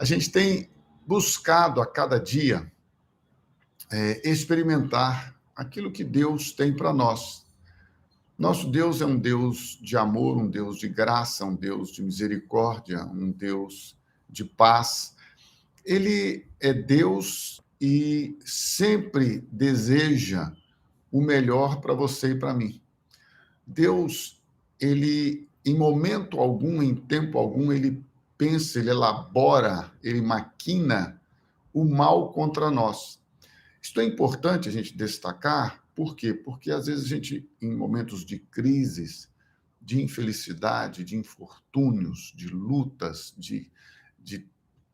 A gente tem buscado a cada dia experimentar aquilo que Deus tem para nós. Nosso Deus é um Deus de amor, um Deus de graça, um Deus de misericórdia, um Deus de paz. Ele é Deus e sempre deseja o melhor para você e para mim. Deus, ele, em momento algum, em tempo algum, ele pensa, ele elabora, ele maquina o mal contra nós. Isto é importante a gente destacar, por quê? Porque às vezes a gente, em momentos de crises, de infelicidade, de infortúnios, de lutas, de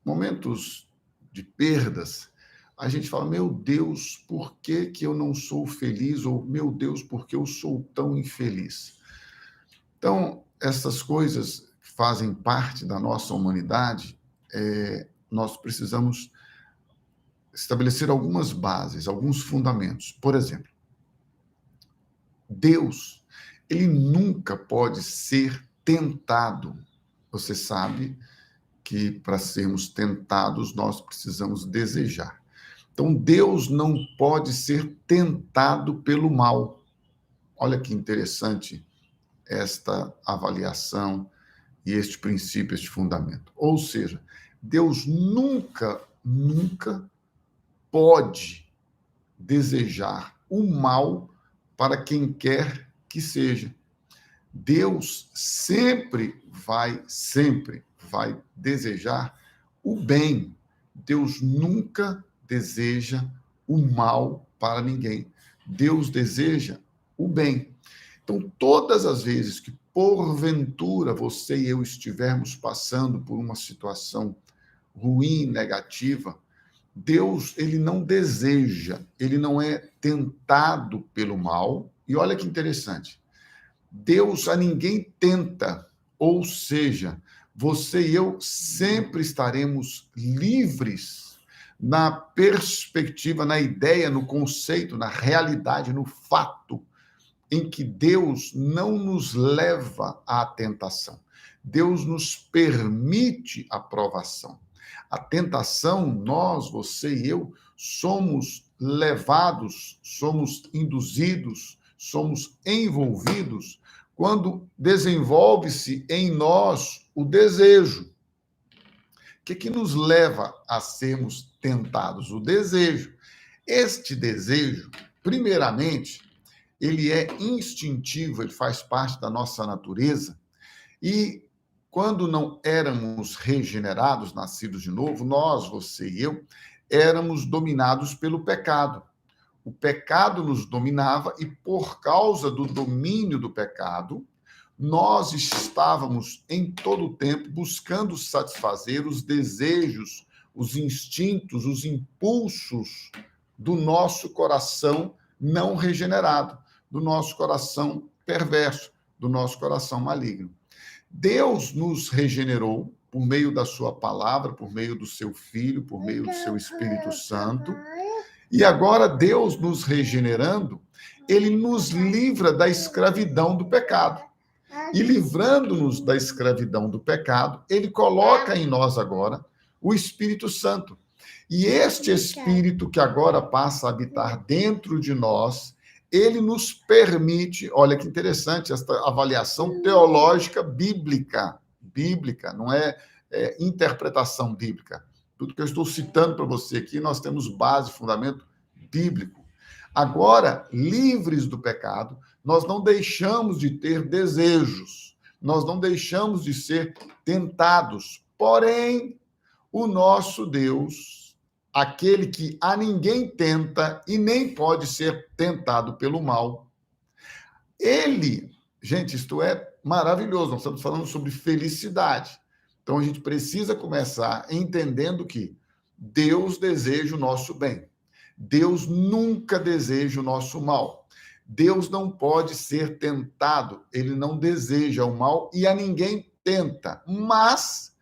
momentos de perdas, a gente fala, meu Deus, por que que eu não sou feliz? Ou, meu Deus, por que eu sou tão infeliz? Então, essas coisas fazem parte da nossa humanidade, nós precisamos estabelecer algumas bases, alguns fundamentos. Por exemplo, Deus, ele nunca pode ser tentado. Você sabe que para sermos tentados, nós precisamos desejar. Então, Deus não pode ser tentado pelo mal. Olha que interessante esta avaliação e este princípio, este fundamento. Ou seja, Deus nunca pode desejar o mal para quem quer que seja. Deus sempre vai desejar o bem. Deus nunca deseja o mal para ninguém. Deus deseja o bem. Então, todas as vezes que, porventura, você e eu estivermos passando por uma situação ruim, negativa, Deus, ele não deseja, ele não é tentado pelo mal. E olha que interessante, Deus a ninguém tenta, ou seja, você e eu sempre estaremos livres na perspectiva, na ideia, no conceito, na realidade, no fato, em que Deus não nos leva à tentação. Deus nos permite a provação. A tentação, nós, você e eu, somos levados, somos induzidos, somos envolvidos quando desenvolve-se em nós o desejo. O que nos leva a sermos tentados? O desejo. Este desejo, primeiramente, ele é instintivo, ele faz parte da nossa natureza, e quando não éramos regenerados, nascidos de novo, nós, você e eu, éramos dominados pelo pecado. O pecado nos dominava e, por causa do domínio do pecado, nós estávamos em todo o tempo buscando satisfazer os desejos, os instintos, os impulsos do nosso coração não regenerado, do nosso coração perverso, do nosso coração maligno. Deus nos regenerou por meio da sua palavra, por meio do seu Filho, por meio do seu Espírito Santo. E agora, Deus nos regenerando, ele nos livra da escravidão do pecado. E livrando-nos da escravidão do pecado, ele coloca em nós agora o Espírito Santo. E este Espírito que agora passa a habitar dentro de nós, ele nos permite, olha que interessante, esta avaliação teológica bíblica, não é interpretação bíblica. Tudo que eu estou citando para você aqui, nós temos base, fundamento bíblico. Agora, livres do pecado, nós não deixamos de ter desejos, nós não deixamos de ser tentados. Porém, o nosso Deus, aquele que a ninguém tenta e nem pode ser tentado pelo mal, ele, gente, isto é maravilhoso, nós estamos falando sobre felicidade. Então, a gente precisa começar entendendo que Deus deseja o nosso bem. Deus nunca deseja o nosso mal. Deus não pode ser tentado, ele não deseja o mal e a ninguém tenta. Mas,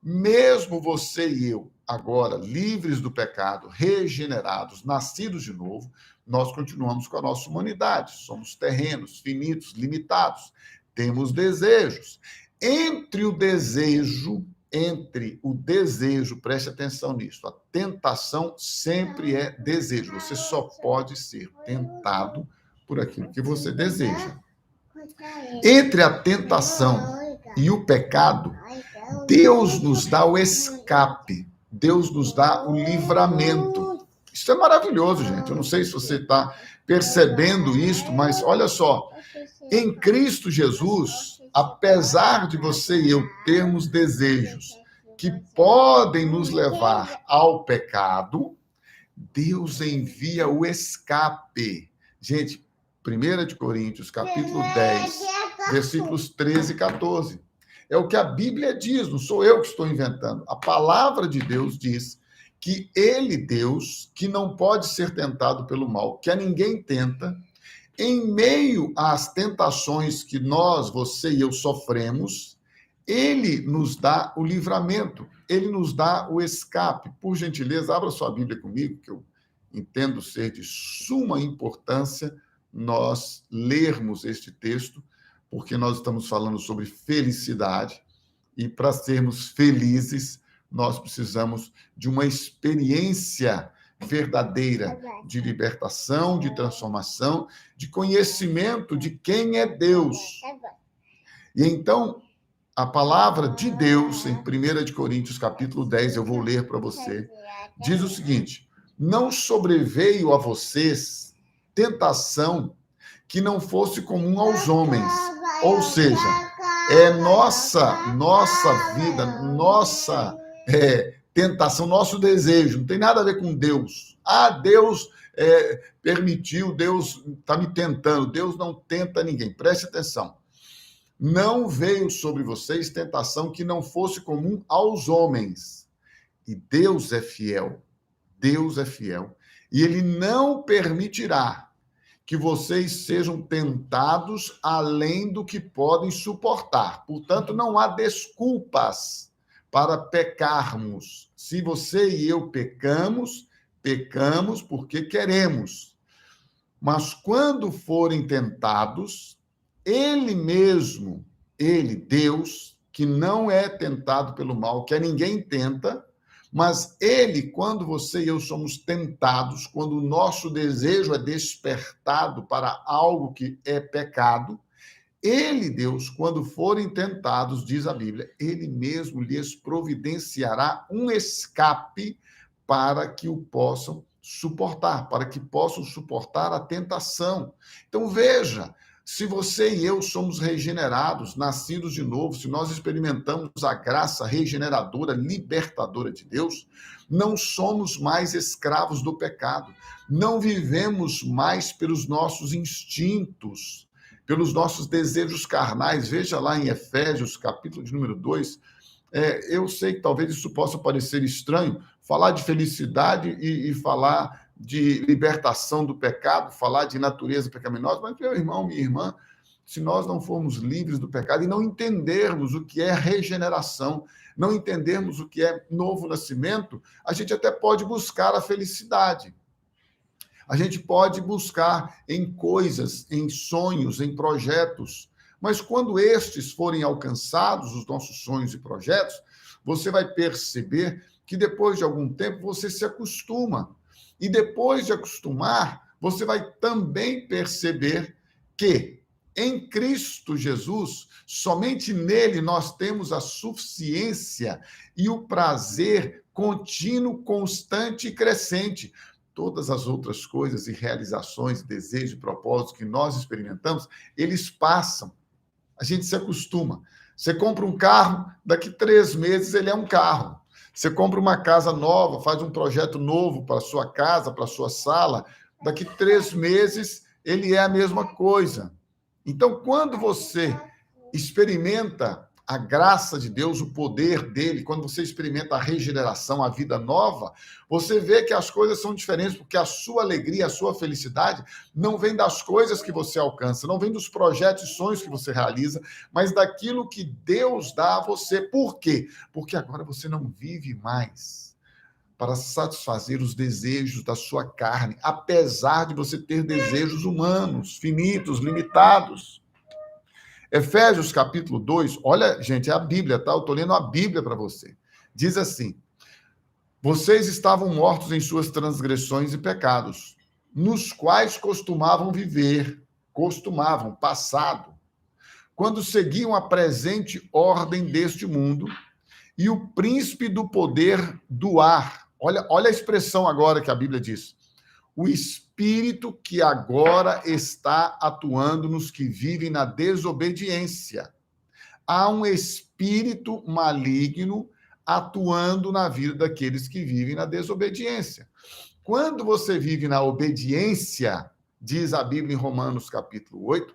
mesmo você e eu, agora livres do pecado, regenerados, nascidos de novo, nós continuamos com a nossa humanidade. Somos terrenos, finitos, limitados. Temos desejos. Entre o desejo entre o desejo, preste atenção nisso, a tentação sempre é desejo. Você só pode ser tentado por aquilo que você deseja. Entre a tentação e o pecado, Deus nos dá o escape, Deus nos dá o livramento. Isso é maravilhoso, gente. Eu não sei se você está percebendo isso, mas olha só, em Cristo Jesus, apesar de você e eu termos desejos que podem nos levar ao pecado, Deus envia o escape. Gente, 1 de Coríntios, capítulo 10, versículos 13 e 14. É o que a Bíblia diz, não sou eu que estou inventando. A palavra de Deus diz que ele, Deus, que não pode ser tentado pelo mal, que a ninguém tenta, em meio às tentações que nós, você e eu sofremos, ele nos dá o livramento, ele nos dá o escape. Por gentileza, abra sua Bíblia comigo, que eu entendo ser de suma importância nós lermos este texto, porque nós estamos falando sobre felicidade, e para sermos felizes, nós precisamos de uma experiência verdadeira de libertação, de transformação, de conhecimento de quem é Deus. E então, a palavra de Deus, em 1 de Coríntios, capítulo 10, eu vou ler para você, diz o seguinte: não sobreveio a vocês tentação que não fosse comum aos homens. Ou seja, é nossa vida, nossa tentação, nosso desejo, não tem nada a ver com Deus. Deus permitiu, Deus está me tentando. Deus não tenta ninguém, preste atenção. Não veio sobre vocês tentação que não fosse comum aos homens. E Deus é fiel, e ele não permitirá que vocês sejam tentados além do que podem suportar. Portanto, não há desculpas para pecarmos. Se você e eu pecamos porque queremos. Mas quando forem tentados, ele mesmo, Deus, que não é tentado pelo mal, que a ninguém tenta, mas ele, quando você e eu somos tentados, quando o nosso desejo é despertado para algo que é pecado, ele, Deus, quando forem tentados, diz a Bíblia, ele mesmo lhes providenciará um escape para que o possam suportar, para que possam suportar a tentação. Então, veja, se você e eu somos regenerados, nascidos de novo, se nós experimentamos a graça regeneradora, libertadora de Deus, não somos mais escravos do pecado, não vivemos mais pelos nossos instintos, pelos nossos desejos carnais. Veja lá em Efésios, capítulo de número 2, eu sei que talvez isso possa parecer estranho, falar de felicidade e falar de libertação do pecado, falar de natureza pecaminosa, mas, meu irmão, minha irmã, se nós não formos livres do pecado e não entendermos o que é regeneração, não entendermos o que é novo nascimento, a gente até pode buscar a felicidade. A gente pode buscar em coisas, em sonhos, em projetos, mas quando estes forem alcançados, os nossos sonhos e projetos, você vai perceber que depois de algum tempo você se acostuma. E depois de acostumar, você vai também perceber que em Cristo Jesus, somente nele nós temos a suficiência e o prazer contínuo, constante e crescente. Todas as outras coisas e realizações, desejos e propósitos que nós experimentamos, eles passam. A gente se acostuma. Você compra um carro, daqui 3 meses ele é um carro. Você compra uma casa nova, faz um projeto novo para a sua casa, para a sua sala, daqui 3 meses ele é a mesma coisa. Então, quando você experimenta a graça de Deus, o poder dele, quando você experimenta a regeneração, a vida nova, você vê que as coisas são diferentes, porque a sua alegria, a sua felicidade não vem das coisas que você alcança, não vem dos projetos e sonhos que você realiza, mas daquilo que Deus dá a você. Por quê? Porque agora você não vive mais para satisfazer os desejos da sua carne, apesar de você ter desejos humanos, finitos, limitados. Efésios capítulo 2, olha, gente, é a Bíblia, tá? Eu estou lendo a Bíblia para você. Diz assim: vocês estavam mortos em suas transgressões e pecados, nos quais passado, quando seguiam a presente ordem deste mundo e o príncipe do poder do ar. Olha a expressão agora que a Bíblia diz. O espírito que agora está atuando nos que vivem na desobediência. Há um espírito maligno atuando na vida daqueles que vivem na desobediência. Quando você vive na obediência, diz a Bíblia em Romanos capítulo 8,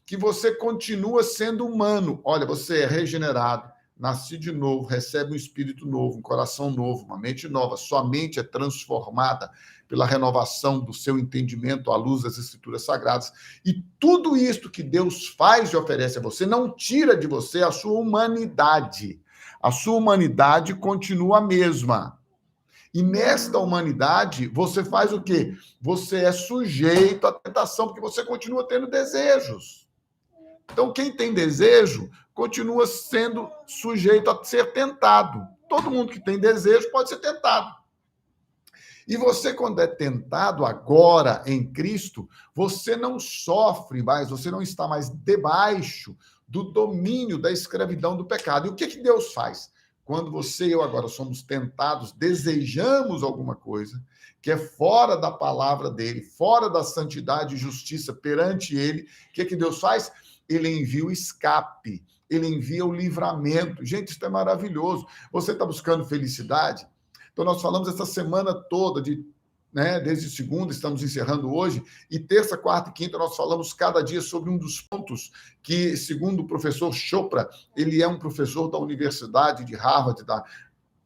que você continua sendo humano. Olha, você é regenerado, nasce de novo, recebe um espírito novo, um coração novo, uma mente nova. Sua mente é transformada pela renovação do seu entendimento à luz das Escrituras Sagradas. E tudo isto que Deus faz e oferece a você não tira de você a sua humanidade. A sua humanidade continua a mesma. E nesta humanidade, você faz o quê? Você é sujeito à tentação, porque você continua tendo desejos. Então, quem tem desejo continua sendo sujeito a ser tentado. Todo mundo que tem desejo pode ser tentado. E você, quando é tentado agora em Cristo, você não sofre mais, você não está mais debaixo do domínio da escravidão do pecado. E o que Deus faz? Quando você e eu agora somos tentados, desejamos alguma coisa que é fora da palavra dele, fora da santidade e justiça perante ele, o que Deus faz? Ele envia o escape, ele envia o livramento. Gente, isso é maravilhoso. Você está buscando felicidade? Então, nós falamos essa semana toda, desde segunda, estamos encerrando hoje, e terça, quarta e quinta nós falamos cada dia sobre um dos pontos que, segundo o professor Chopra, ele é um professor da Universidade de Harvard, da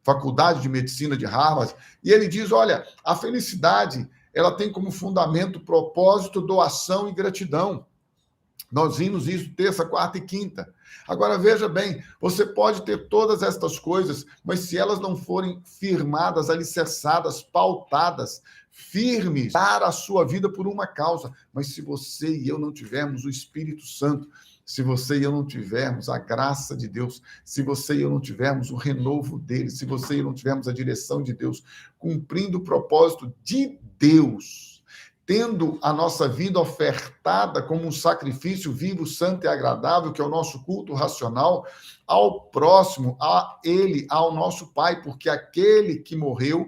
Faculdade de Medicina de Harvard, e ele diz, olha, a felicidade, ela tem como fundamento propósito, doação e gratidão. Nós vimos isso terça, quarta e quinta. Agora, veja bem, você pode ter todas estas coisas, mas se elas não forem firmadas, alicerçadas, pautadas, firmes, dar a sua vida por uma causa. Mas se você e eu não tivermos o Espírito Santo, se você e eu não tivermos a graça de Deus, se você e eu não tivermos o renovo dele, se você e eu não tivermos a direção de Deus, cumprindo o propósito de Deus, tendo a nossa vida ofertada como um sacrifício vivo, santo e agradável, que é o nosso culto racional, ao próximo, a ele, ao nosso Pai, porque aquele que morreu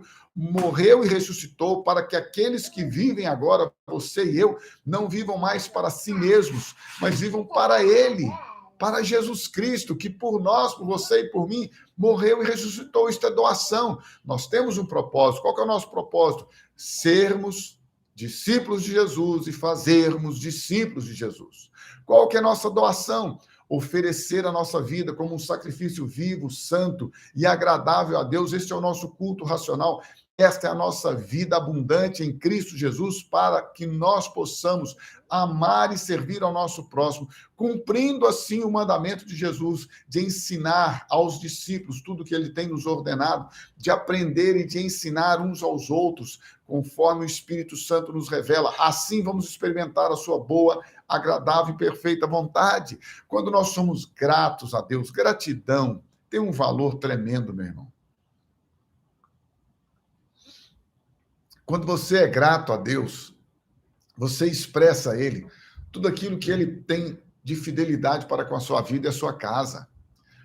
e ressuscitou para que aqueles que vivem agora, você e eu, não vivam mais para si mesmos, mas vivam para ele, para Jesus Cristo, que por nós, por você e por mim, morreu e ressuscitou. Isto é doação. Nós temos um propósito. Qual que é o nosso propósito? Sermos discípulos de Jesus e fazermos discípulos de Jesus. Qual que é a nossa doação? Oferecer a nossa vida como um sacrifício vivo, santo e agradável a Deus. Este é o nosso culto racional. Esta é a nossa vida abundante em Cristo Jesus, para que nós possamos amar e servir ao nosso próximo, cumprindo assim o mandamento de Jesus de ensinar aos discípulos tudo o que ele tem nos ordenado, de aprender e de ensinar uns aos outros, conforme o Espírito Santo nos revela. Assim vamos experimentar a sua boa, agradável e perfeita vontade. Quando nós somos gratos a Deus, gratidão tem um valor tremendo, meu irmão. Quando você é grato a Deus, você expressa a Ele tudo aquilo que Ele tem de fidelidade para com a sua vida e a sua casa.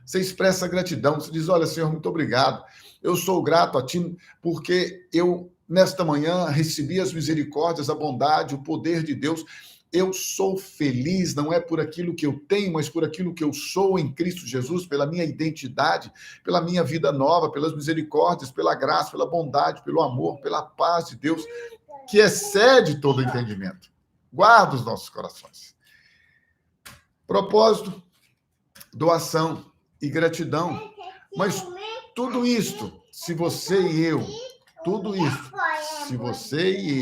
Você expressa gratidão, você diz, olha, Senhor, muito obrigado. Eu sou grato a Ti porque eu, nesta manhã, recebi as misericórdias, a bondade, o poder de Deus. Eu sou feliz, não é por aquilo que eu tenho, mas por aquilo que eu sou em Cristo Jesus, pela minha identidade, pela minha vida nova, pelas misericórdias, pela graça, pela bondade, pelo amor, pela paz de Deus, que excede todo entendimento. Guarda os nossos corações. Propósito, doação e gratidão. Mas tudo isto, se você e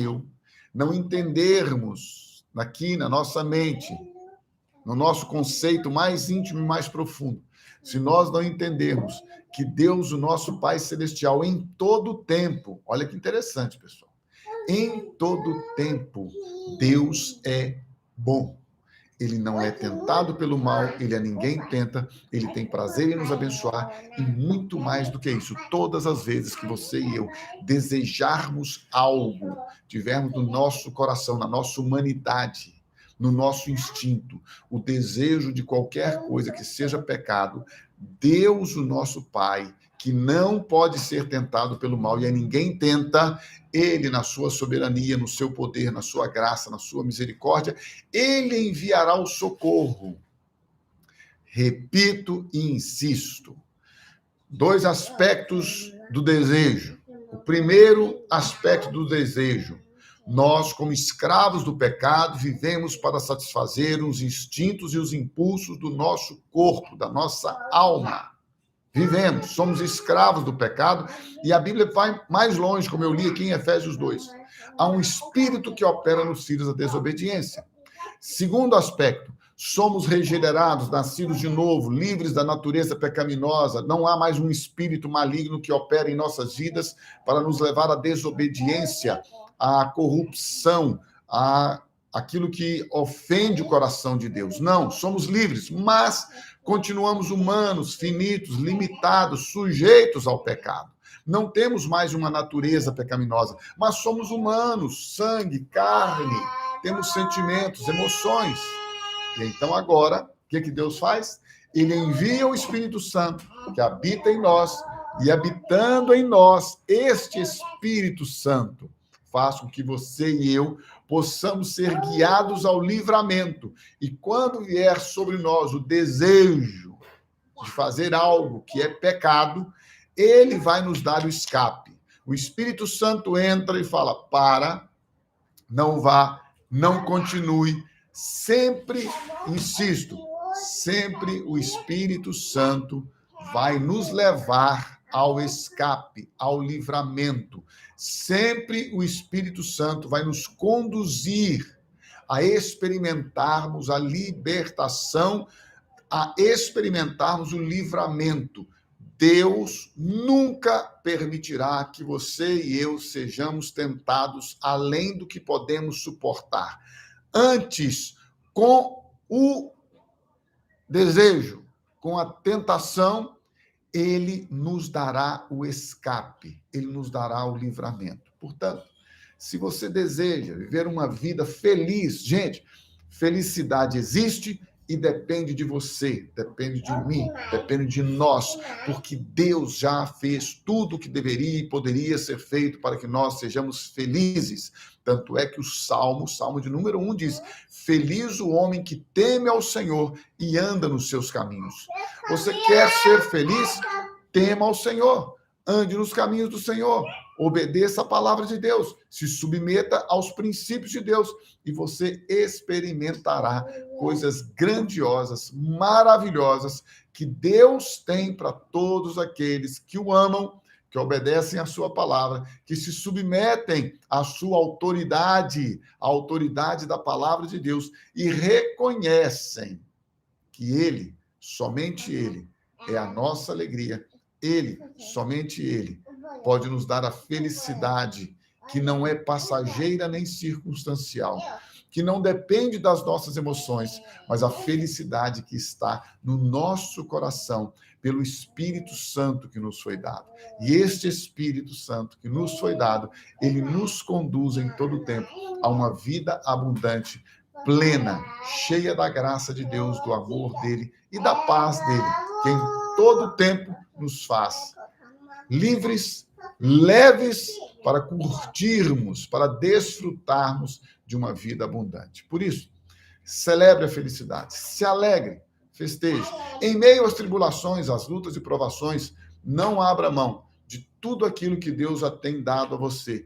eu não entendermos aqui na nossa mente, no nosso conceito mais íntimo e mais profundo, se nós não entendermos que Deus, o nosso Pai Celestial, em todo tempo, olha que interessante, pessoal, em todo tempo, Deus é bom. Ele não é tentado pelo mal, ele a ninguém tenta, ele tem prazer em nos abençoar e muito mais do que isso. Todas as vezes que você e eu desejarmos algo, tivermos no nosso coração, na nossa humanidade, no nosso instinto, o desejo de qualquer coisa que seja pecado, Deus, o nosso Pai, que não pode ser tentado pelo mal e a ninguém tenta, ele, na sua soberania, no seu poder, na sua graça, na sua misericórdia, ele enviará o socorro. Repito e insisto, 2 aspectos do desejo. O primeiro aspecto do desejo: nós, como escravos do pecado, vivemos para satisfazer os instintos e os impulsos do nosso corpo, da nossa alma. Vivemos, somos escravos do pecado, e a Bíblia vai mais longe, como eu li aqui em Efésios 2. Há um espírito que opera nos filhos da desobediência. Segundo aspecto, somos regenerados, nascidos de novo, livres da natureza pecaminosa. Não há mais um espírito maligno que opera em nossas vidas para nos levar à desobediência, à corrupção, a aquilo que ofende o coração de Deus. Não, somos livres, mas continuamos humanos, finitos, limitados, sujeitos ao pecado. Não temos mais uma natureza pecaminosa, mas somos humanos, sangue, carne, temos sentimentos, emoções. E então agora, o que Deus faz? Ele envia o Espírito Santo, que habita em nós, e habitando em nós, este Espírito Santo faz com que você e eu possamos ser guiados ao livramento. E quando vier sobre nós o desejo de fazer algo que é pecado, ele vai nos dar o escape. O Espírito Santo entra e fala: para, não vá, não continue. Sempre, insisto, sempre o Espírito Santo vai nos levar ao escape, ao livramento. Sempre o Espírito Santo vai nos conduzir a experimentarmos a libertação, a experimentarmos o livramento. Deus nunca permitirá que você e eu sejamos tentados além do que podemos suportar. Antes, com o desejo, com a tentação, ele nos dará o escape, ele nos dará o livramento. Portanto, se você deseja viver uma vida feliz, gente, felicidade existe e depende de você, depende de mim, depende de nós, porque Deus já fez tudo o que deveria e poderia ser feito para que nós sejamos felizes. Tanto é que o Salmo de número 1 diz: feliz o homem que teme ao Senhor e anda nos seus caminhos. Você quer ser feliz? Tema ao Senhor, ande nos caminhos do Senhor, obedeça a palavra de Deus, se submeta aos princípios de Deus e você experimentará coisas grandiosas, maravilhosas, que Deus tem para todos aqueles que o amam, que obedecem à sua palavra, que se submetem à sua autoridade, à autoridade da palavra de Deus, e reconhecem que Ele, somente Ele, é a nossa alegria. Ele, somente Ele, pode nos dar a felicidade que não é passageira nem circunstancial, que não depende das nossas emoções, mas a felicidade que está no nosso coração, pelo Espírito Santo que nos foi dado. E este Espírito Santo que nos foi dado, ele nos conduz em todo o tempo a uma vida abundante, plena, cheia da graça de Deus, do amor dele e da paz dele, que em todo o tempo nos faz livres, leves, para curtirmos, para desfrutarmos de uma vida abundante. Por isso, celebre a felicidade, se alegre, festeje. Em meio às tribulações, às lutas e provações, não abra mão de tudo aquilo que Deus já tem dado a você.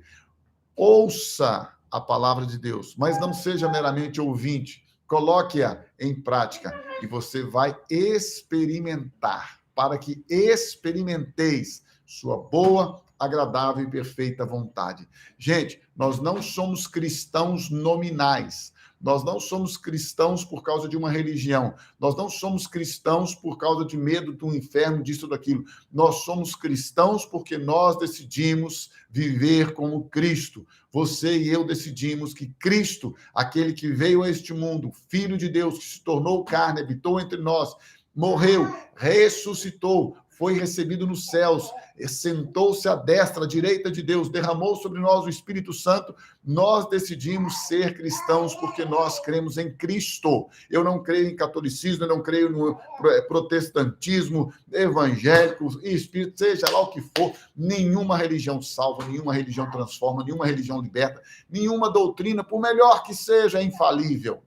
Ouça a palavra de Deus, mas não seja meramente ouvinte. Coloque-a em prática e você vai experimentar, para que experimenteis sua boa, agradável e perfeita vontade. Gente, nós não somos cristãos nominais. Nós não somos cristãos por causa de uma religião. Nós não somos cristãos por causa de medo do inferno, disso ou daquilo. Nós somos cristãos porque nós decidimos viver como Cristo. Você e eu decidimos que Cristo, aquele que veio a este mundo, Filho de Deus, que se tornou carne, habitou entre nós, morreu, ressuscitou, foi recebido nos céus, sentou-se à destra, à direita de Deus, derramou sobre nós o Espírito Santo. Nós decidimos ser cristãos porque nós cremos em Cristo. Eu não creio em catolicismo, eu não creio no protestantismo, evangélico, espírito, seja lá o que for. Nenhuma religião salva, nenhuma religião transforma, nenhuma religião liberta, nenhuma doutrina, por melhor que seja, é infalível.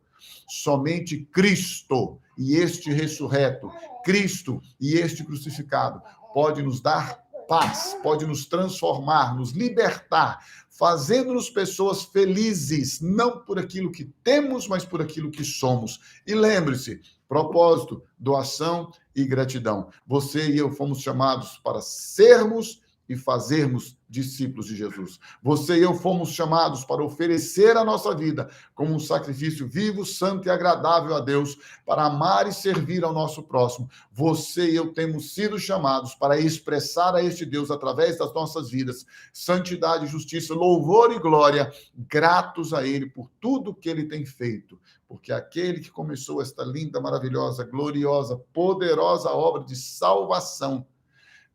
Somente Cristo e este ressurreto, Cristo e este crucificado, pode nos dar paz, pode nos transformar, nos libertar, fazendo-nos pessoas felizes, não por aquilo que temos, mas por aquilo que somos. E lembre-se, propósito, doação e gratidão. Você e eu fomos chamados para sermos e fazermos discípulos de Jesus. Você e eu fomos chamados para oferecer a nossa vida como um sacrifício vivo, santo e agradável a Deus, para amar e servir ao nosso próximo. Você e eu temos sido chamados para expressar a este Deus através das nossas vidas santidade, justiça, louvor e glória, gratos a Ele por tudo que Ele tem feito. Porque aquele que começou esta linda, maravilhosa, gloriosa, poderosa obra de salvação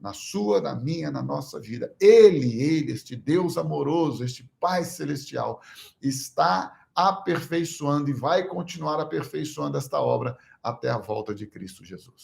na sua, na minha, na nossa vida. Ele, este Deus amoroso, este Pai celestial, está aperfeiçoando e vai continuar aperfeiçoando esta obra até a volta de Cristo Jesus.